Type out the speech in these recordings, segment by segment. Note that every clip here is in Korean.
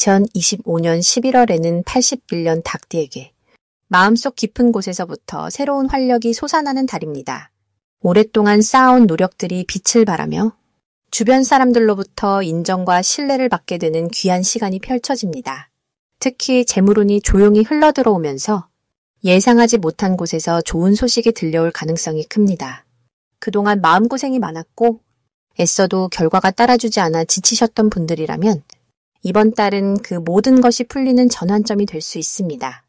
2025년 11월에는 81년 닭띠에게 마음속 깊은 곳에서부터 새로운 활력이 솟아나는 달입니다. 오랫동안 쌓아온 노력들이 빛을 발하며 주변 사람들로부터 인정과 신뢰를 받게 되는 귀한 시간이 펼쳐집니다. 특히 재물운이 조용히 흘러들어오면서 예상하지 못한 곳에서 좋은 소식이 들려올 가능성이 큽니다. 그동안 마음고생이 많았고 애써도 결과가 따라주지 않아 지치셨던 분들이라면 이번 달은 그 모든 것이 풀리는 전환점이 될 수 있습니다.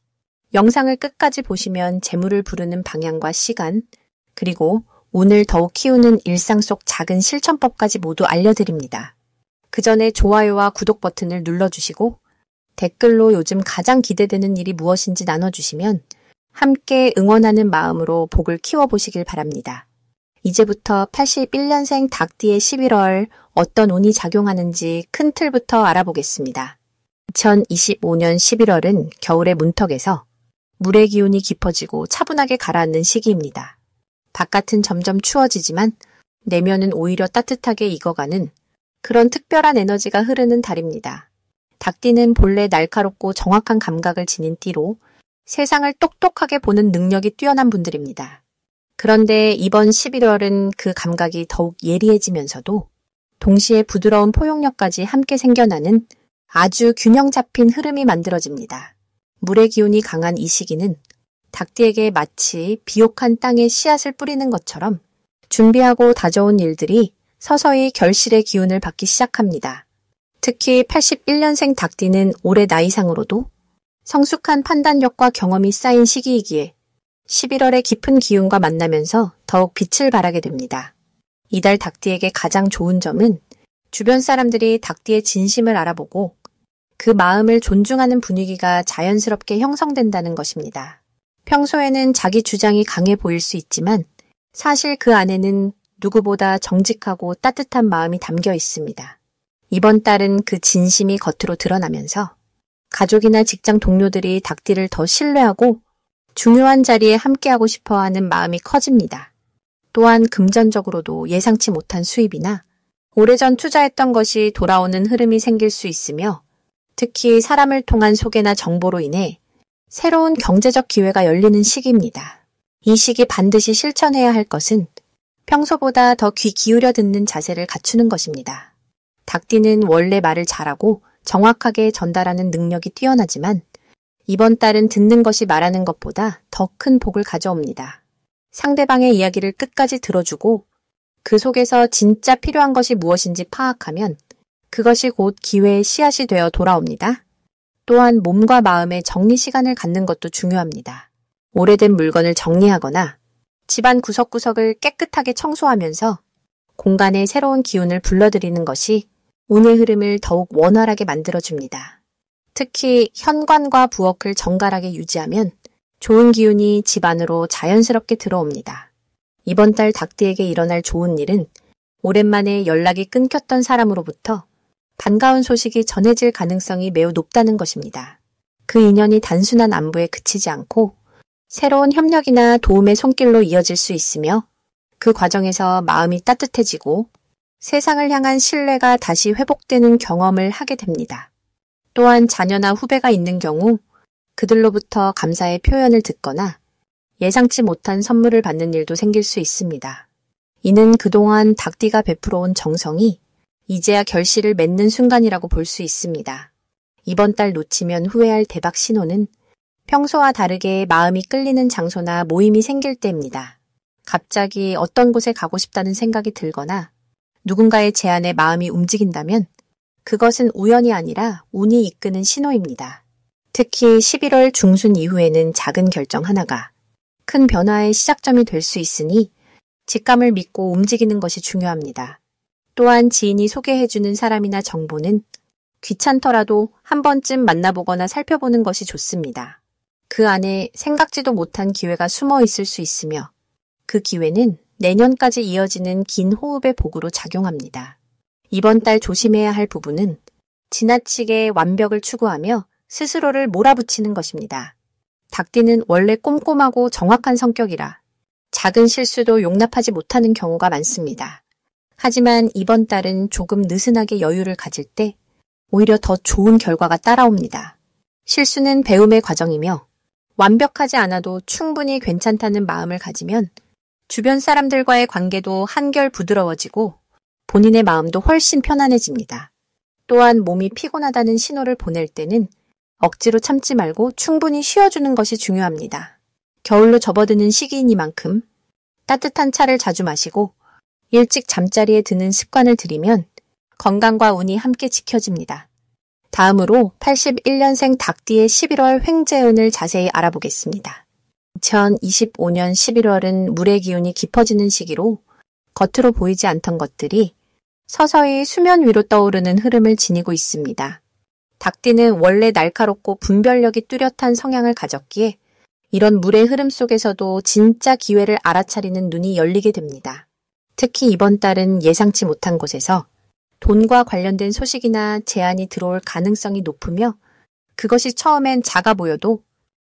영상을 끝까지 보시면 재물을 부르는 방향과 시간, 그리고 운을 더욱 키우는 일상 속 작은 실천법까지 모두 알려드립니다. 그 전에 좋아요와 구독 버튼을 눌러주시고 댓글로 요즘 가장 기대되는 일이 무엇인지 나눠주시면 함께 응원하는 마음으로 복을 키워보시길 바랍니다. 이제부터 81년생 닭띠의 11월 어떤 운이 작용하는지 큰 틀부터 알아보겠습니다. 2025년 11월은 겨울의 문턱에서 물의 기운이 깊어지고 차분하게 가라앉는 시기입니다. 바깥은 점점 추워지지만 내면은 오히려 따뜻하게 익어가는 그런 특별한 에너지가 흐르는 달입니다. 닭띠는 본래 날카롭고 정확한 감각을 지닌 띠로 세상을 똑똑하게 보는 능력이 뛰어난 분들입니다. 그런데 이번 11월은 그 감각이 더욱 예리해지면서도 동시에 부드러운 포용력까지 함께 생겨나는 아주 균형 잡힌 흐름이 만들어집니다. 물의 기운이 강한 이 시기는 닭띠에게 마치 비옥한 땅에 씨앗을 뿌리는 것처럼 준비하고 다져온 일들이 서서히 결실의 기운을 받기 시작합니다. 특히 81년생 닭띠는 올해 나이상으로도 성숙한 판단력과 경험이 쌓인 시기이기에 11월의 깊은 기운과 만나면서 더욱 빛을 발하게 됩니다. 이달 닭띠에게 가장 좋은 점은 주변 사람들이 닭띠의 진심을 알아보고 그 마음을 존중하는 분위기가 자연스럽게 형성된다는 것입니다. 평소에는 자기 주장이 강해 보일 수 있지만 사실 그 안에는 누구보다 정직하고 따뜻한 마음이 담겨 있습니다. 이번 달은 그 진심이 겉으로 드러나면서 가족이나 직장 동료들이 닭띠를 더 신뢰하고 중요한 자리에 함께하고 싶어하는 마음이 커집니다. 또한 금전적으로도 예상치 못한 수입이나 오래전 투자했던 것이 돌아오는 흐름이 생길 수 있으며 특히 사람을 통한 소개나 정보로 인해 새로운 경제적 기회가 열리는 시기입니다. 이 시기 반드시 실천해야 할 것은 평소보다 더 귀 기울여 듣는 자세를 갖추는 것입니다. 닭띠는 원래 말을 잘하고 정확하게 전달하는 능력이 뛰어나지만 이번 달은 듣는 것이 말하는 것보다 더 큰 복을 가져옵니다. 상대방의 이야기를 끝까지 들어주고 그 속에서 진짜 필요한 것이 무엇인지 파악하면 그것이 곧 기회의 씨앗이 되어 돌아옵니다. 또한 몸과 마음의 정리 시간을 갖는 것도 중요합니다. 오래된 물건을 정리하거나 집안 구석구석을 깨끗하게 청소하면서 공간에 새로운 기운을 불러들이는 것이 운의 흐름을 더욱 원활하게 만들어줍니다. 특히 현관과 부엌을 정갈하게 유지하면 좋은 기운이 집 안으로 자연스럽게 들어옵니다. 이번 달 닭띠에게 일어날 좋은 일은 오랜만에 연락이 끊겼던 사람으로부터 반가운 소식이 전해질 가능성이 매우 높다는 것입니다. 그 인연이 단순한 안부에 그치지 않고 새로운 협력이나 도움의 손길로 이어질 수 있으며 그 과정에서 마음이 따뜻해지고 세상을 향한 신뢰가 다시 회복되는 경험을 하게 됩니다. 또한 자녀나 후배가 있는 경우 그들로부터 감사의 표현을 듣거나 예상치 못한 선물을 받는 일도 생길 수 있습니다. 이는 그동안 닭띠가 베풀어온 정성이 이제야 결실을 맺는 순간이라고 볼 수 있습니다. 이번 달 놓치면 후회할 대박 신호는 평소와 다르게 마음이 끌리는 장소나 모임이 생길 때입니다. 갑자기 어떤 곳에 가고 싶다는 생각이 들거나 누군가의 제안에 마음이 움직인다면 그것은 우연이 아니라 운이 이끄는 신호입니다. 특히 11월 중순 이후에는 작은 결정 하나가 큰 변화의 시작점이 될 수 있으니 직감을 믿고 움직이는 것이 중요합니다. 또한 지인이 소개해주는 사람이나 정보는 귀찮더라도 한 번쯤 만나보거나 살펴보는 것이 좋습니다. 그 안에 생각지도 못한 기회가 숨어 있을 수 있으며 그 기회는 내년까지 이어지는 긴 호흡의 복으로 작용합니다. 이번 달 조심해야 할 부분은 지나치게 완벽을 추구하며 스스로를 몰아붙이는 것입니다. 닭띠는 원래 꼼꼼하고 정확한 성격이라 작은 실수도 용납하지 못하는 경우가 많습니다. 하지만 이번 달은 조금 느슨하게 여유를 가질 때 오히려 더 좋은 결과가 따라옵니다. 실수는 배움의 과정이며 완벽하지 않아도 충분히 괜찮다는 마음을 가지면 주변 사람들과의 관계도 한결 부드러워지고 본인의 마음도 훨씬 편안해집니다. 또한 몸이 피곤하다는 신호를 보낼 때는 억지로 참지 말고 충분히 쉬어주는 것이 중요합니다. 겨울로 접어드는 시기이니만큼 따뜻한 차를 자주 마시고 일찍 잠자리에 드는 습관을 들이면 건강과 운이 함께 지켜집니다. 다음으로 81년생 닭띠의 11월 횡재운을 자세히 알아보겠습니다. 2025년 11월은 물의 기운이 깊어지는 시기로 겉으로 보이지 않던 것들이 서서히 수면 위로 떠오르는 흐름을 지니고 있습니다. 닭띠는 원래 날카롭고 분별력이 뚜렷한 성향을 가졌기에 이런 물의 흐름 속에서도 진짜 기회를 알아차리는 눈이 열리게 됩니다. 특히 이번 달은 예상치 못한 곳에서 돈과 관련된 소식이나 제안이 들어올 가능성이 높으며 그것이 처음엔 작아 보여도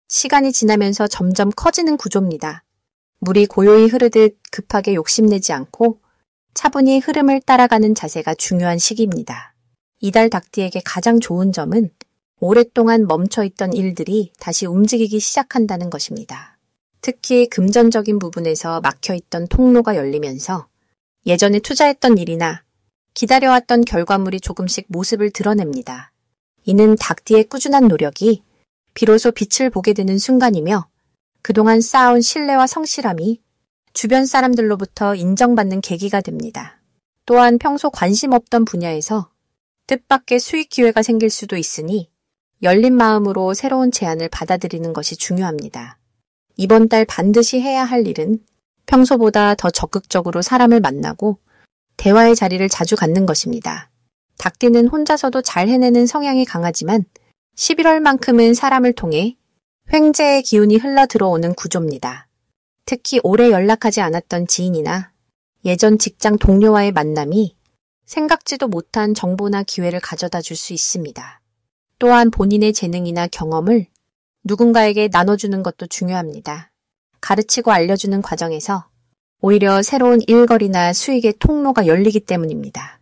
시간이 지나면서 점점 커지는 구조입니다. 물이 고요히 흐르듯 급하게 욕심내지 않고 차분히 흐름을 따라가는 자세가 중요한 시기입니다. 이달 닭띠에게 가장 좋은 점은 오랫동안 멈춰있던 일들이 다시 움직이기 시작한다는 것입니다. 특히 금전적인 부분에서 막혀있던 통로가 열리면서 예전에 투자했던 일이나 기다려왔던 결과물이 조금씩 모습을 드러냅니다. 이는 닭띠의 꾸준한 노력이 비로소 빛을 보게 되는 순간이며 그동안 쌓아온 신뢰와 성실함이 주변 사람들로부터 인정받는 계기가 됩니다. 또한 평소 관심 없던 분야에서 뜻밖의 수익 기회가 생길 수도 있으니 열린 마음으로 새로운 제안을 받아들이는 것이 중요합니다. 이번 달 반드시 해야 할 일은 평소보다 더 적극적으로 사람을 만나고 대화의 자리를 자주 갖는 것입니다. 닭띠는 혼자서도 잘 해내는 성향이 강하지만 11월만큼은 사람을 통해 횡재의 기운이 흘러 들어오는 구조입니다. 특히 오래 연락하지 않았던 지인이나 예전 직장 동료와의 만남이 생각지도 못한 정보나 기회를 가져다 줄 수 있습니다. 또한 본인의 재능이나 경험을 누군가에게 나눠주는 것도 중요합니다. 가르치고 알려주는 과정에서 오히려 새로운 일거리나 수익의 통로가 열리기 때문입니다.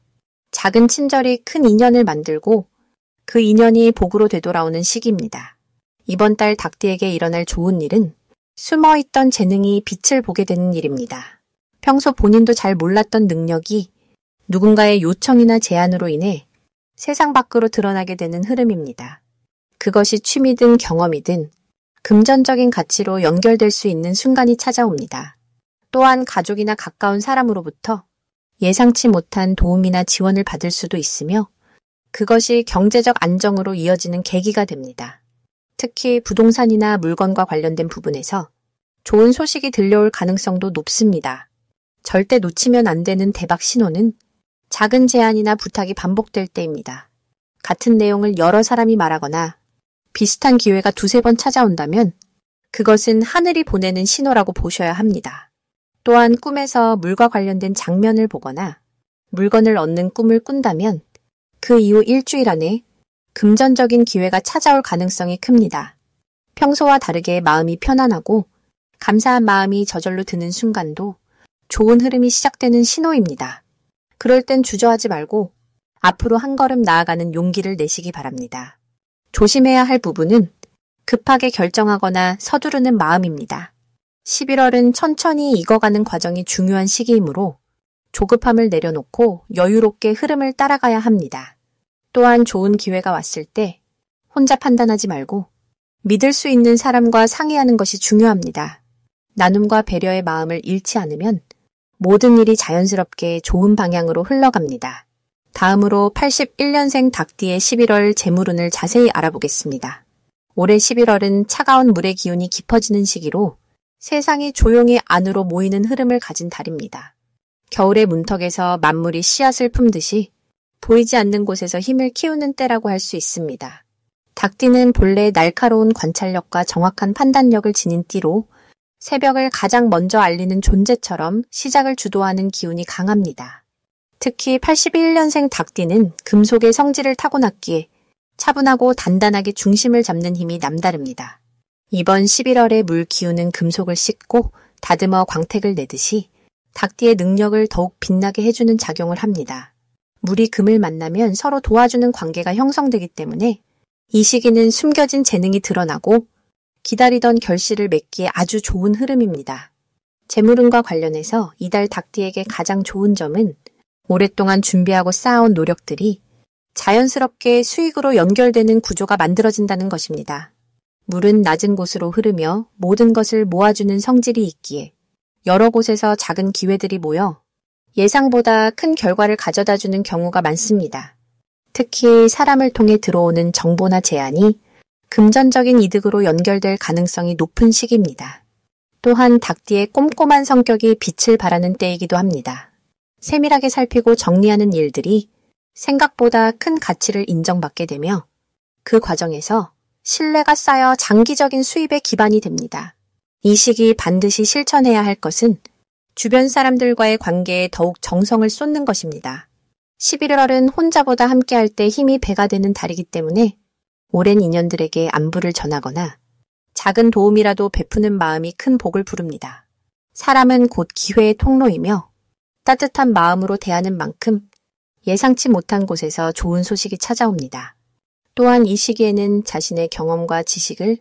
작은 친절이 큰 인연을 만들고 그 인연이 복으로 되돌아오는 시기입니다. 이번 달 닭띠에게 일어날 좋은 일은 숨어있던 재능이 빛을 보게 되는 일입니다. 평소 본인도 잘 몰랐던 능력이 누군가의 요청이나 제안으로 인해 세상 밖으로 드러나게 되는 흐름입니다. 그것이 취미든 경험이든 금전적인 가치로 연결될 수 있는 순간이 찾아옵니다. 또한 가족이나 가까운 사람으로부터 예상치 못한 도움이나 지원을 받을 수도 있으며 그것이 경제적 안정으로 이어지는 계기가 됩니다. 특히 부동산이나 물건과 관련된 부분에서 좋은 소식이 들려올 가능성도 높습니다. 절대 놓치면 안 되는 대박 신호는 작은 제안이나 부탁이 반복될 때입니다. 같은 내용을 여러 사람이 말하거나 비슷한 기회가 두세 번 찾아온다면 그것은 하늘이 보내는 신호라고 보셔야 합니다. 또한 꿈에서 물과 관련된 장면을 보거나 물건을 얻는 꿈을 꾼다면 그 이후 일주일 안에 금전적인 기회가 찾아올 가능성이 큽니다. 평소와 다르게 마음이 편안하고 감사한 마음이 저절로 드는 순간도 좋은 흐름이 시작되는 신호입니다. 그럴 땐 주저하지 말고 앞으로 한 걸음 나아가는 용기를 내시기 바랍니다. 조심해야 할 부분은 급하게 결정하거나 서두르는 마음입니다. 11월은 천천히 익어가는 과정이 중요한 시기이므로 조급함을 내려놓고 여유롭게 흐름을 따라가야 합니다. 또한 좋은 기회가 왔을 때 혼자 판단하지 말고 믿을 수 있는 사람과 상의하는 것이 중요합니다. 나눔과 배려의 마음을 잃지 않으면 모든 일이 자연스럽게 좋은 방향으로 흘러갑니다. 다음으로 81년생 닭띠의 11월 재물운을 자세히 알아보겠습니다. 올해 11월은 차가운 물의 기운이 깊어지는 시기로 세상이 조용히 안으로 모이는 흐름을 가진 달입니다. 겨울의 문턱에서 만물이 씨앗을 품듯이 보이지 않는 곳에서 힘을 키우는 때라고 할 수 있습니다. 닭띠는 본래 날카로운 관찰력과 정확한 판단력을 지닌 띠로 새벽을 가장 먼저 알리는 존재처럼 시작을 주도하는 기운이 강합니다. 특히 81년생 닭띠는 금속의 성질을 타고났기에 차분하고 단단하게 중심을 잡는 힘이 남다릅니다. 이번 11월의 물 기운은 금속을 씻고 다듬어 광택을 내듯이 닭띠의 능력을 더욱 빛나게 해주는 작용을 합니다. 물이 금을 만나면 서로 도와주는 관계가 형성되기 때문에 이 시기는 숨겨진 재능이 드러나고 기다리던 결실을 맺기에 아주 좋은 흐름입니다. 재물운과 관련해서 이달 닭띠에게 가장 좋은 점은 오랫동안 준비하고 쌓아온 노력들이 자연스럽게 수익으로 연결되는 구조가 만들어진다는 것입니다. 물은 낮은 곳으로 흐르며 모든 것을 모아주는 성질이 있기에 여러 곳에서 작은 기회들이 모여 예상보다 큰 결과를 가져다주는 경우가 많습니다. 특히 사람을 통해 들어오는 정보나 제안이 금전적인 이득으로 연결될 가능성이 높은 시기입니다. 또한 닭띠의 꼼꼼한 성격이 빛을 발하는 때이기도 합니다. 세밀하게 살피고 정리하는 일들이 생각보다 큰 가치를 인정받게 되며 그 과정에서 신뢰가 쌓여 장기적인 수입의 기반이 됩니다. 이 시기 반드시 실천해야 할 것은 주변 사람들과의 관계에 더욱 정성을 쏟는 것입니다. 11월은 혼자보다 함께할 때 힘이 배가 되는 달이기 때문에 오랜 인연들에게 안부를 전하거나 작은 도움이라도 베푸는 마음이 큰 복을 부릅니다. 사람은 곧 기회의 통로이며 따뜻한 마음으로 대하는 만큼 예상치 못한 곳에서 좋은 소식이 찾아옵니다. 또한 이 시기에는 자신의 경험과 지식을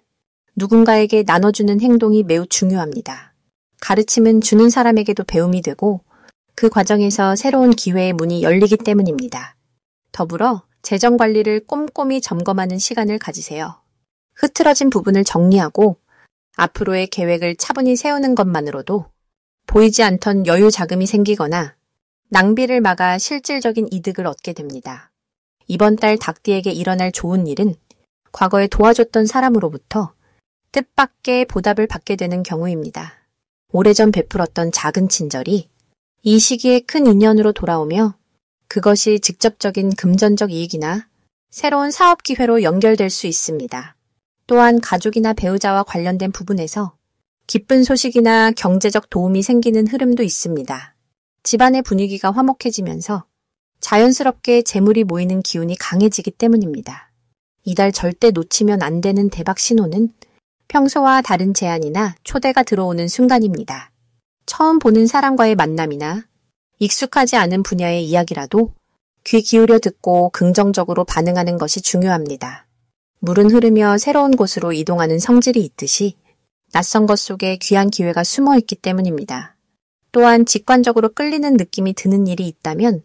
누군가에게 나눠주는 행동이 매우 중요합니다. 가르침은 주는 사람에게도 배움이 되고 그 과정에서 새로운 기회의 문이 열리기 때문입니다. 더불어 재정 관리를 꼼꼼히 점검하는 시간을 가지세요. 흐트러진 부분을 정리하고 앞으로의 계획을 차분히 세우는 것만으로도 보이지 않던 여유 자금이 생기거나 낭비를 막아 실질적인 이득을 얻게 됩니다. 이번 달 닭띠에게 일어날 좋은 일은 과거에 도와줬던 사람으로부터 뜻밖의 보답을 받게 되는 경우입니다. 오래전 베풀었던 작은 친절이 이 시기에 큰 인연으로 돌아오며 그것이 직접적인 금전적 이익이나 새로운 사업 기회로 연결될 수 있습니다. 또한 가족이나 배우자와 관련된 부분에서 기쁜 소식이나 경제적 도움이 생기는 흐름도 있습니다. 집안의 분위기가 화목해지면서 자연스럽게 재물이 모이는 기운이 강해지기 때문입니다. 이달 절대 놓치면 안 되는 대박 신호는 평소와 다른 제안이나 초대가 들어오는 순간입니다. 처음 보는 사람과의 만남이나 익숙하지 않은 분야의 이야기라도 귀 기울여 듣고 긍정적으로 반응하는 것이 중요합니다. 물은 흐르며 새로운 곳으로 이동하는 성질이 있듯이 낯선 것 속에 귀한 기회가 숨어 있기 때문입니다. 또한 직관적으로 끌리는 느낌이 드는 일이 있다면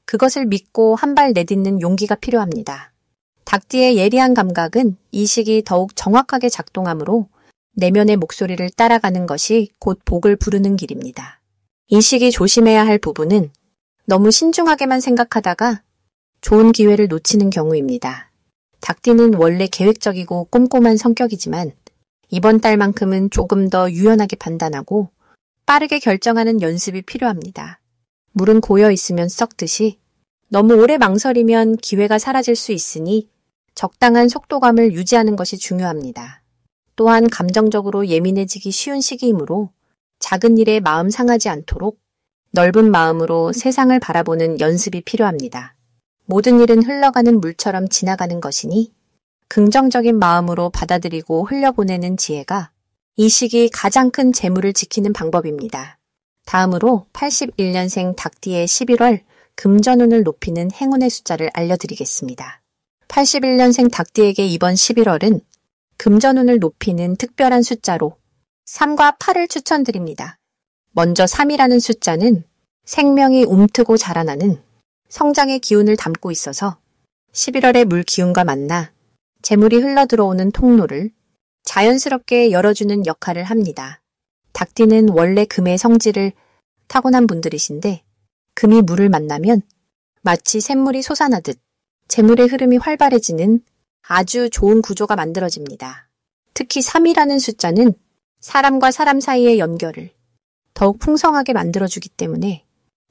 그것을 믿고 한 발 내딛는 용기가 필요합니다. 닭띠의 예리한 감각은 이 시기 더욱 정확하게 작동하므로 내면의 목소리를 따라가는 것이 곧 복을 부르는 길입니다. 이 시기 조심해야 할 부분은 너무 신중하게만 생각하다가 좋은 기회를 놓치는 경우입니다. 닭띠는 원래 계획적이고 꼼꼼한 성격이지만 이번 달만큼은 조금 더 유연하게 판단하고 빠르게 결정하는 연습이 필요합니다. 물은 고여 있으면 썩듯이 너무 오래 망설이면 기회가 사라질 수 있으니 적당한 속도감을 유지하는 것이 중요합니다. 또한 감정적으로 예민해지기 쉬운 시기이므로 작은 일에 마음 상하지 않도록 넓은 마음으로 세상을 바라보는 연습이 필요합니다. 모든 일은 흘러가는 물처럼 지나가는 것이니 긍정적인 마음으로 받아들이고 흘려보내는 지혜가 이 시기 가장 큰 재물을 지키는 방법입니다. 다음으로 81년생 닭띠의 11월 금전운을 높이는 행운의 숫자를 알려드리겠습니다. 81년생 닭띠에게 이번 11월은 금전운을 높이는 특별한 숫자로 3과 8을 추천드립니다. 먼저 3이라는 숫자는 생명이 움트고 자라나는 성장의 기운을 담고 있어서 11월의 물 기운과 만나 재물이 흘러들어오는 통로를 자연스럽게 열어주는 역할을 합니다. 닭띠는 원래 금의 성질을 타고난 분들이신데 금이 물을 만나면 마치 샘물이 솟아나듯 재물의 흐름이 활발해지는 아주 좋은 구조가 만들어집니다. 특히 3이라는 숫자는 사람과 사람 사이의 연결을 더욱 풍성하게 만들어주기 때문에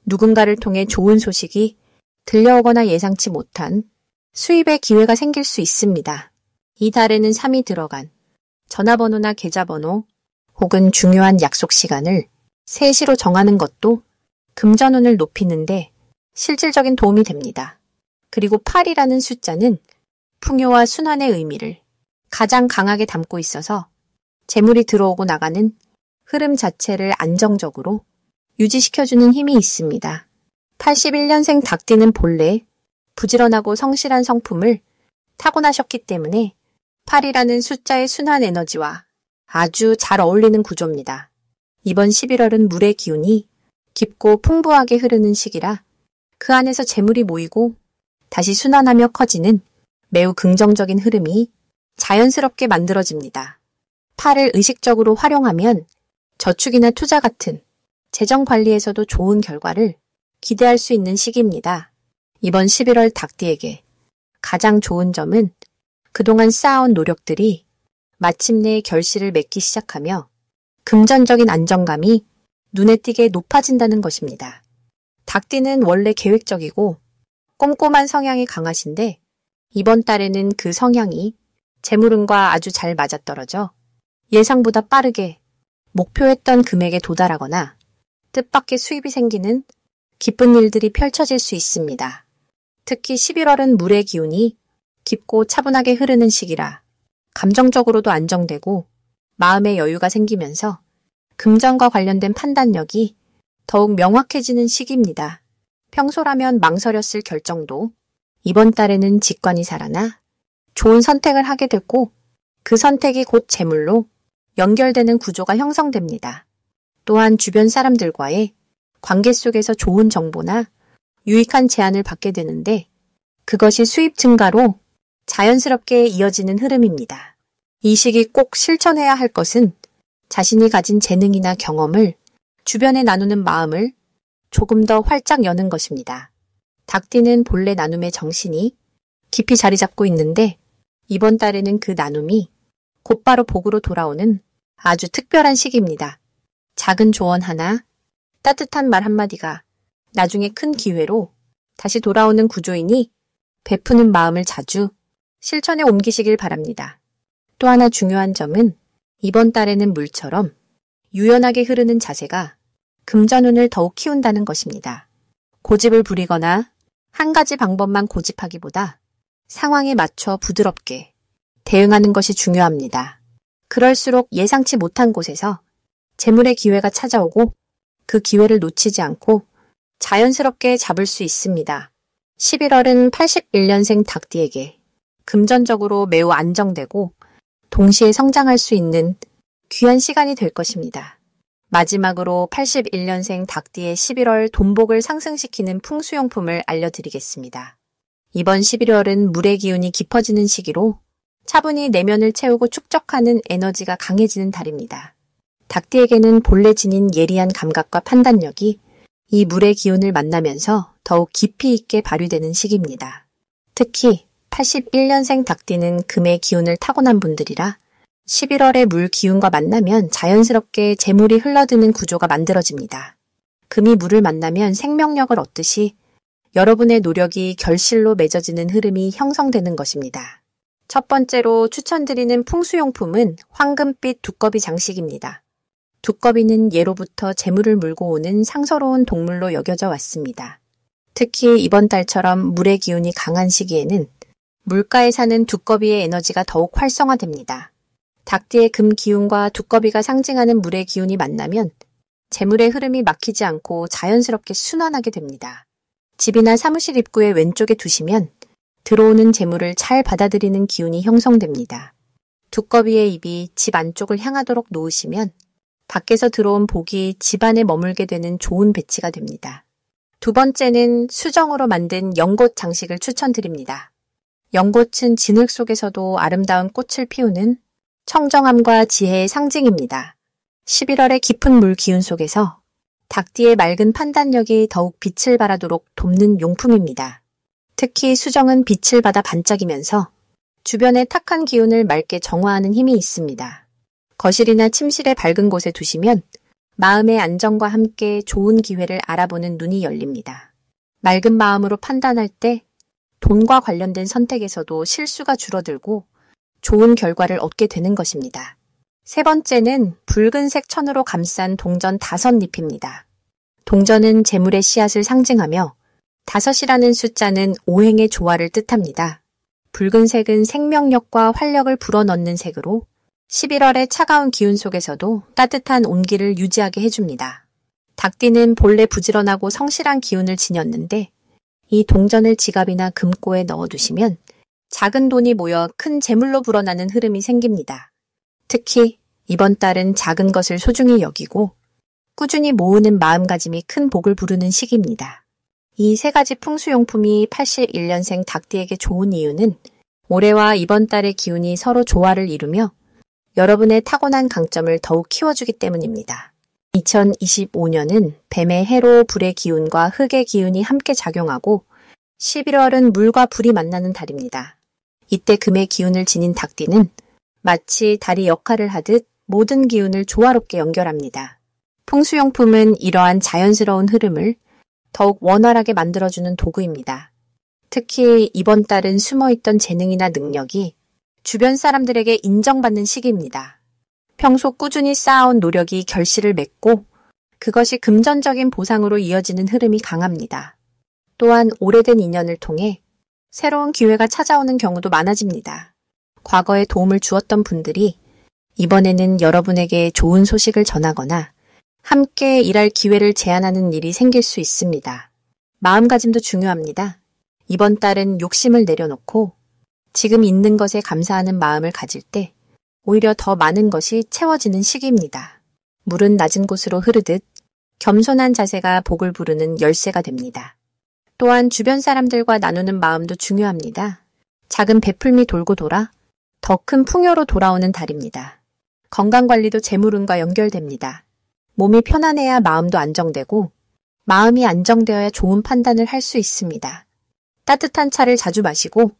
누군가를 통해 좋은 소식이 들려오거나 예상치 못한 수입의 기회가 생길 수 있습니다. 이 달에는 3이 들어간 전화번호나 계좌번호 혹은 중요한 약속 시간을 3시로 정하는 것도 금전운을 높이는데 실질적인 도움이 됩니다. 그리고 8이라는 숫자는 풍요와 순환의 의미를 가장 강하게 담고 있어서 재물이 들어오고 나가는 흐름 자체를 안정적으로 유지시켜주는 힘이 있습니다. 81년생 닭띠는 본래 부지런하고 성실한 성품을 타고나셨기 때문에 8이라는 숫자의 순환 에너지와 아주 잘 어울리는 구조입니다. 이번 11월은 물의 기운이 깊고 풍부하게 흐르는 시기라 그 안에서 재물이 모이고 다시 순환하며 커지는 매우 긍정적인 흐름이 자연스럽게 만들어집니다. 8을 의식적으로 활용하면 저축이나 투자 같은 재정 관리에서도 좋은 결과를 기대할 수 있는 시기입니다. 이번 11월 닭띠에게 가장 좋은 점은 그동안 쌓아온 노력들이 마침내 결실을 맺기 시작하며 금전적인 안정감이 눈에 띄게 높아진다는 것입니다. 닭띠는 원래 계획적이고 꼼꼼한 성향이 강하신데 이번 달에는 그 성향이 재물운과 아주 잘 맞아떨어져 예상보다 빠르게 목표했던 금액에 도달하거나 뜻밖의 수입이 생기는 기쁜 일들이 펼쳐질 수 있습니다. 특히 11월은 물의 기운이 깊고 차분하게 흐르는 시기라 감정적으로도 안정되고 마음의 여유가 생기면서 금전과 관련된 판단력이 더욱 명확해지는 시기입니다. 평소라면 망설였을 결정도 이번 달에는 직관이 살아나 좋은 선택을 하게 되고 그 선택이 곧 재물로 연결되는 구조가 형성됩니다. 또한 주변 사람들과의 관계 속에서 좋은 정보나 유익한 제안을 받게 되는데 그것이 수입 증가로 자연스럽게 이어지는 흐름입니다. 이 시기 꼭 실천해야 할 것은 자신이 가진 재능이나 경험을 주변에 나누는 마음을 조금 더 활짝 여는 것입니다. 닭띠는 본래 나눔의 정신이 깊이 자리 잡고 있는데 이번 달에는 그 나눔이 곧바로 복으로 돌아오는 아주 특별한 시기입니다. 작은 조언 하나, 따뜻한 말 한마디가 나중에 큰 기회로 다시 돌아오는 구조이니 베푸는 마음을 자주 실천에 옮기시길 바랍니다. 또 하나 중요한 점은 이번 달에는 물처럼 유연하게 흐르는 자세가 금전운을 더욱 키운다는 것입니다. 고집을 부리거나 한 가지 방법만 고집하기보다 상황에 맞춰 부드럽게 대응하는 것이 중요합니다. 그럴수록 예상치 못한 곳에서 재물의 기회가 찾아오고 그 기회를 놓치지 않고 자연스럽게 잡을 수 있습니다. 11월은 81년생 닭띠에게 금전적으로 매우 안정되고 동시에 성장할 수 있는 귀한 시간이 될 것입니다. 마지막으로 81년생 닭띠의 11월 돈복을 상승시키는 풍수용품을 알려드리겠습니다. 이번 11월은 물의 기운이 깊어지는 시기로 차분히 내면을 채우고 축적하는 에너지가 강해지는 달입니다. 닭띠에게는 본래 지닌 예리한 감각과 판단력이 이 물의 기운을 만나면서 더욱 깊이 있게 발휘되는 시기입니다. 특히 81년생 닭띠는 금의 기운을 타고난 분들이라 11월의 물 기운과 만나면 자연스럽게 재물이 흘러드는 구조가 만들어집니다. 금이 물을 만나면 생명력을 얻듯이 여러분의 노력이 결실로 맺어지는 흐름이 형성되는 것입니다. 첫 번째로 추천드리는 풍수용품은 황금빛 두꺼비 장식입니다. 두꺼비는 예로부터 재물을 물고 오는 상서로운 동물로 여겨져 왔습니다. 특히 이번 달처럼 물의 기운이 강한 시기에는 물가에 사는 두꺼비의 에너지가 더욱 활성화됩니다. 닭띠의 금 기운과 두꺼비가 상징하는 물의 기운이 만나면 재물의 흐름이 막히지 않고 자연스럽게 순환하게 됩니다. 집이나 사무실 입구의 왼쪽에 두시면 들어오는 재물을 잘 받아들이는 기운이 형성됩니다. 두꺼비의 입이 집 안쪽을 향하도록 놓으시면 밖에서 들어온 복이 집 안에 머물게 되는 좋은 배치가 됩니다. 두 번째는 수정으로 만든 연꽃 장식을 추천드립니다. 연꽃은 진흙 속에서도 아름다운 꽃을 피우는 청정함과 지혜의 상징입니다. 11월의 깊은 물 기운 속에서 닭띠의 맑은 판단력이 더욱 빛을 발하도록 돕는 용품입니다. 특히 수정은 빛을 받아 반짝이면서 주변의 탁한 기운을 맑게 정화하는 힘이 있습니다. 거실이나 침실의 밝은 곳에 두시면 마음의 안정과 함께 좋은 기회를 알아보는 눈이 열립니다. 맑은 마음으로 판단할 때 돈과 관련된 선택에서도 실수가 줄어들고 좋은 결과를 얻게 되는 것입니다. 세 번째는 붉은색 천으로 감싼 동전 5잎입니다. 동전은 재물의 씨앗을 상징하며 5이라는 숫자는 오행의 조화를 뜻합니다. 붉은색은 생명력과 활력을 불어넣는 색으로 11월의 차가운 기운 속에서도 따뜻한 온기를 유지하게 해줍니다. 닭띠는 본래 부지런하고 성실한 기운을 지녔는데 이 동전을 지갑이나 금고에 넣어두시면 작은 돈이 모여 큰 재물로 불어나는 흐름이 생깁니다. 특히 이번 달은 작은 것을 소중히 여기고 꾸준히 모으는 마음가짐이 큰 복을 부르는 시기입니다. 이 세 가지 풍수용품이 81년생 닭띠에게 좋은 이유는 올해와 이번 달의 기운이 서로 조화를 이루며 여러분의 타고난 강점을 더욱 키워주기 때문입니다. 2025년은 뱀의 해로 불의 기운과 흙의 기운이 함께 작용하고 11월은 물과 불이 만나는 달입니다. 이때 금의 기운을 지닌 닭띠는 마치 달이 역할을 하듯 모든 기운을 조화롭게 연결합니다. 풍수용품은 이러한 자연스러운 흐름을 더욱 원활하게 만들어주는 도구입니다. 특히 이번 달은 숨어있던 재능이나 능력이 주변 사람들에게 인정받는 시기입니다. 평소 꾸준히 쌓아온 노력이 결실을 맺고 그것이 금전적인 보상으로 이어지는 흐름이 강합니다. 또한 오래된 인연을 통해 새로운 기회가 찾아오는 경우도 많아집니다. 과거에 도움을 주었던 분들이 이번에는 여러분에게 좋은 소식을 전하거나 함께 일할 기회를 제안하는 일이 생길 수 있습니다. 마음가짐도 중요합니다. 이번 달은 욕심을 내려놓고 지금 있는 것에 감사하는 마음을 가질 때 오히려 더 많은 것이 채워지는 시기입니다. 물은 낮은 곳으로 흐르듯 겸손한 자세가 복을 부르는 열쇠가 됩니다. 또한 주변 사람들과 나누는 마음도 중요합니다. 작은 베풀미 돌고 돌아 더 큰 풍요로 돌아오는 달입니다. 건강관리도 재물운과 연결됩니다. 몸이 편안해야 마음도 안정되고 마음이 안정되어야 좋은 판단을 할 수 있습니다. 따뜻한 차를 자주 마시고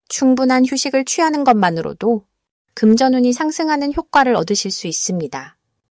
충분한 휴식을 취하는 것만으로도 금전운이 상승하는 효과를 얻으실 수 있습니다.